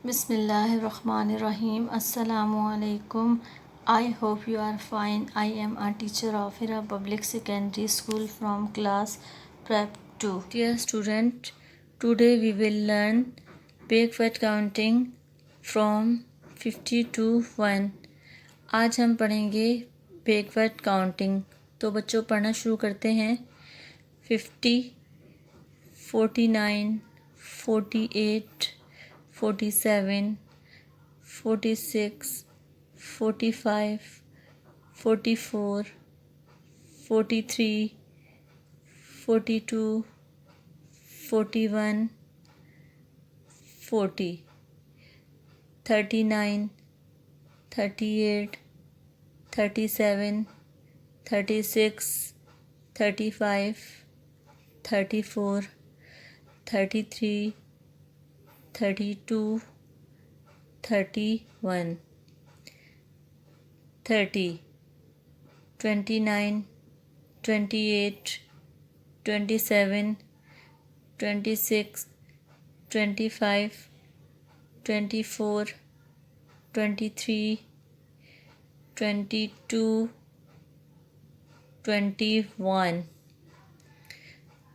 Bismillahirrahmanirrahim. Assalamu alaikum. I hope you are fine. I am a teacher of Hira Public Secondary School from class Prep 2. Dear student, today we will learn backward counting from 50 to 1. आज हम पढ़ेंगे backward counting. तो बच्चों पढ़ना शुरू करते हैं. 50, 49, 48, 47, 46, 45, 44, 43, 42, 41, 40, 39, 38, 37, 36, 35, 34, 33, 32, 31, 30, 29, 28, 27, 26, 25, 24, 23, 22, 21,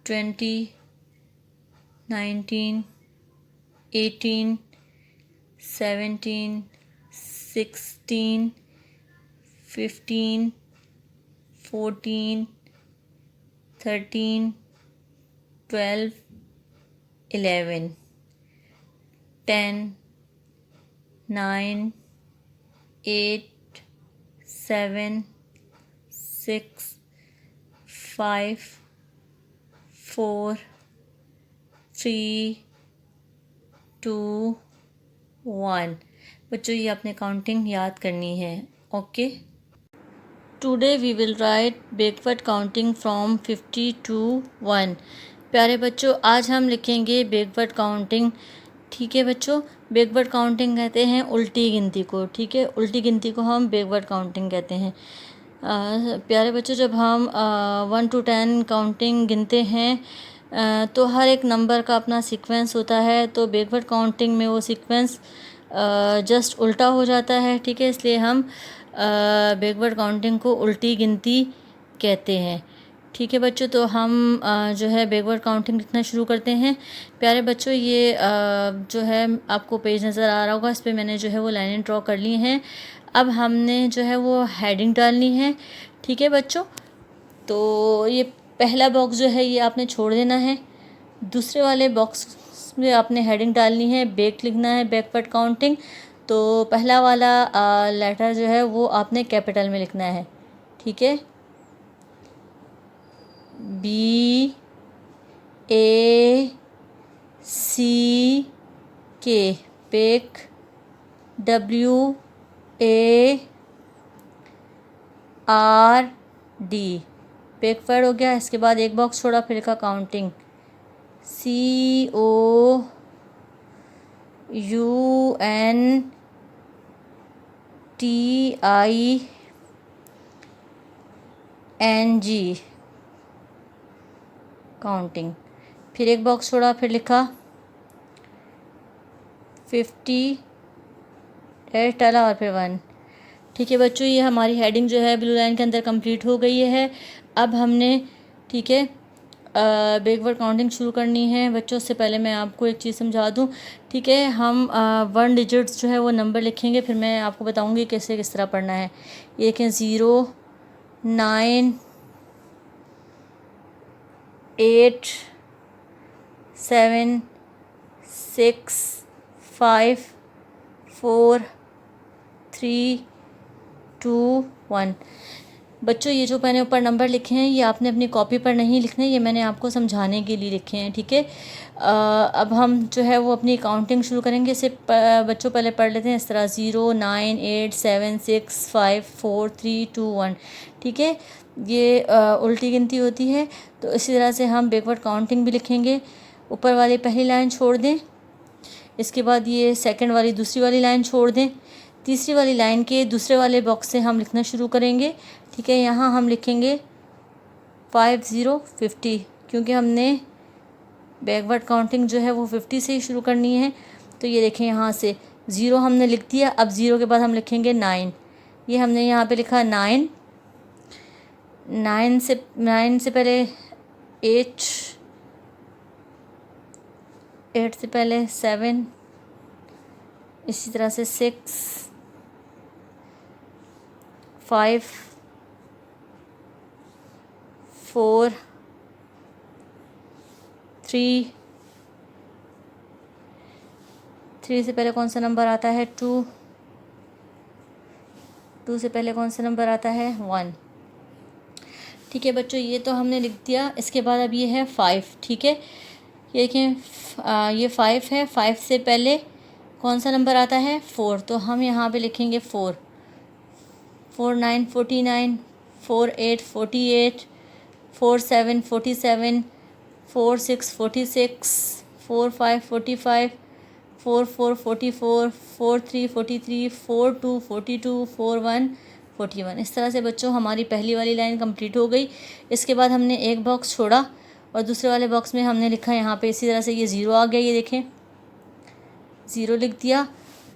20, 19, 18, 17, 16, 15, 14, 13, 12, 11, 10, 9, 8, 7, 6, 5, 4, 3, 2, 1. बच्चों ये आपने काउंटिंग याद करनी है. Okay. Today we will write backward counting from 50 to 1. प्यारे बच्चों आज हम लिखेंगे बैकवर्ड काउंटिंग. ठीक है बच्चों, बैकवर्ड काउंटिंग कहते हैं उल्टी गिनती को. ठीक है, उल्टी गिनती को हम बैकवर्ड काउंटिंग कहते हैं. प्यारे बच्चों जब हम 1 to 10 काउंटिंग गिनते हैं तो हर एक नंबर का अपना सीक्वेंस होता है. तो बैकवर्ड काउंटिंग में वो सीक्वेंस जस्ट उल्टा हो जाता है. ठीक है, इसलिए हम बैकवर्ड काउंटिंग को उल्टी गिनती कहते हैं. ठीक है बच्चों, तो हम जो है बैकवर्ड काउंटिंग लिखना शुरू करते हैं. प्यारे बच्चों ये जो है आपको पेज नज़र आ रहा होगा, इस पर मैंने जो है वो लाइनें ड्रॉ कर ली हैं. अब हमने जो है वो हेडिंग डालनी है. ठीक है बच्चों, तो ये पहला बॉक्स जो है ये आपने छोड़ देना है. दूसरे वाले बॉक्स में आपने हेडिंग डालनी है, बैक लिखना है, बैकवर्ड काउंटिंग. तो पहला वाला लेटर जो है वो आपने कैपिटल में लिखना है. ठीक है, BACK, बैक, WARD, बैकवर्ड हो गया. इसके बाद एक बॉक्स छोड़ा, फिर लिखा काउंटिंग, COUNTING, काउंटिंग. फिर एक बॉक्स छोड़ा, फिर लिखा 50 डैश डाला और फिर 1. ठीक है बच्चों, ये हमारी हेडिंग जो है ब्लू लाइन के अंदर कंप्लीट हो गई है. अब हमने ठीक है बैकवर्ड काउंटिंग शुरू करनी है. बच्चों उससे पहले मैं आपको एक चीज़ समझा दूं. ठीक है, हम 1 डिजिट्स जो है वो नंबर लिखेंगे, फिर मैं आपको बताऊंगी कैसे किस तरह पढ़ना है. ये देखें 0, 9, 8, 7, 6, 5, 4, 3, 2, 1. बच्चों ये जो मैंने ऊपर नंबर लिखे हैं ये आपने अपनी कॉपी पर नहीं लिखने, ये मैंने आपको समझाने के लिए लिखे हैं. ठीक है, अब हम जो है वो अपनी काउंटिंग शुरू करेंगे. इसे बच्चों पहले पढ़ लेते हैं इस तरह 0, 9, 8, 7, 6, 5, 4, 3, 2, 1. ठीक है, ये उल्टी गिनती होती है. तो इसी तरह से हम बैकवर्ड काउंटिंग भी लिखेंगे. ऊपर वाली पहली लाइन छोड़ दें, इसके बाद ये सेकंड वाली दूसरी वाली लाइन छोड़ दें. तीसरी वाली लाइन के दूसरे वाले बॉक्स से हम लिखना शुरू करेंगे. ठीक है, यहाँ हम लिखेंगे 50, क्योंकि हमने बैकवर्ड काउंटिंग जो है वो 50 से ही शुरू करनी है. तो ये देखें यहाँ से 0 हमने लिख दिया। अब 0 के बाद हम लिखेंगे 9। ये हमने यहाँ पे लिखा 9। 9 से पहले 8, 8 से पहले 7, इसी तरह से 6, 5, 4, 3 से पहले कौन सा नंबर आता है? 2 से पहले कौन सा नंबर आता है? 1। ठीक है बच्चों, ये तो हमने लिख दिया। इसके बाद अब ये है 5। ठीक है, ये देखें ये 5 है। 5 से पहले कौन सा नंबर आता है? 4। तो हम यहाँ पे लिखेंगे 4। 4 9 49, 4 8 48, 4 7 47, 4 6 46, 4 5 45, 4 4 44, 4 3 43, 4 2 42, 4 1 41। इस तरह से बच्चों हमारी पहली वाली लाइन कंप्लीट हो गई। इसके बाद हमने एक बॉक्स छोड़ा और दूसरे वाले बॉक्स में हमने लिखा यहाँ पे इसी तरह से ये 0 आ गया। ये देखें 0 लिख दिया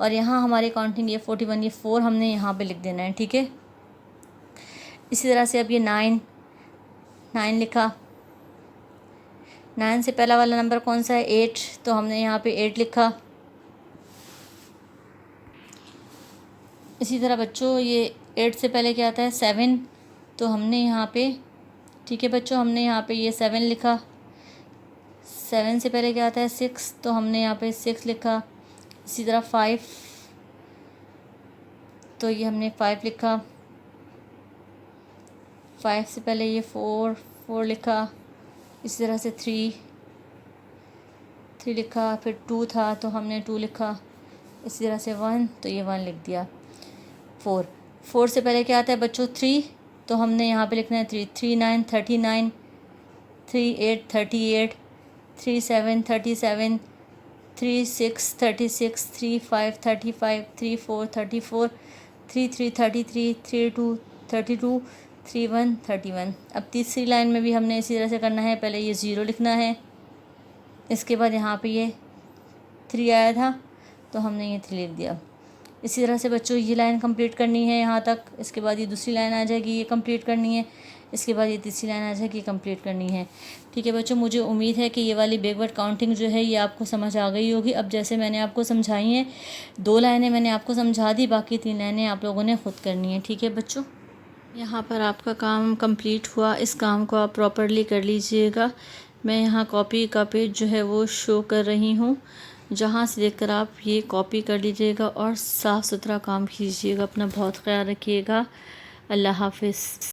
और यहाँ हमारी काउंटिंग ये 41, ये 4 हमने यहाँ पे लिख देना है। ठीक है, इसी तरह से अब ये 9 लिखा। 9 से पहला वाला नंबर कौन सा है? 8। तो हमने यहाँ पे 8 लिखा। इसी तरह बच्चों ये 8 से पहले क्या आता है? 7। तो हमने यहाँ पे, ठीक है बच्चों, हमने यहाँ पे ये 7 लिखा। 7 से पहले क्या आता है? 6। तो हमने यहाँ पे 6 लिखा। इसी तरह 5, तो ये हमने 5 लिखा। 5 से पहले ये 4 लिखा। इसी तरह से 3 लिखा। फिर 2 था तो हमने 2 लिखा। इसी तरह से 1, तो ये 1 लिख दिया। 4 से पहले क्या आता है बच्चों? 3। तो हमने यहाँ पे लिखना है 3। 3 9 39, 3 8 38, 3 7 37, 3 6 36, 3 5 35, 3 4 34, 3 3 33, 3 2 32, 3 1 31। अब तीसरी लाइन में भी हमने इसी तरह से करना है। पहले ये 0 लिखना है, इसके बाद यहाँ पे ये 3 आया था तो हमने ये 3 लिख दिया। इसी तरह से बच्चों ये लाइन कंप्लीट करनी है यहाँ तक। इसके बाद ये दूसरी लाइन आ जाएगी, ये कंप्लीट करनी है। इसके बाद ये तीसरी लाइन आ जाएगी, कंप्लीट करनी है। ठीक है बच्चों, मुझे उम्मीद है कि ये वाली बैकवर्ड काउंटिंग जो है ये आपको समझ आ गई होगी। अब जैसे मैंने आपको समझाई हैं, 2 लाइनें मैंने आपको समझा दी, बाकी 3 लाइनें आप लोगों ने ख़ुद करनी है। ठीक है बच्चों, यहाँ पर आपका काम कंप्लीट हुआ। इस काम को आप प्रॉपरली कर लीजिएगा। मैं यहाँ कॉपी का पेज जो है वो शो कर रही हूँ, जहाँ से देखकर आप ये कॉपी कर लीजिएगा और साफ़ सुथरा काम कीजिएगा। अपना बहुत ख्याल रखिएगा। अल्लाह हाफ़िज़।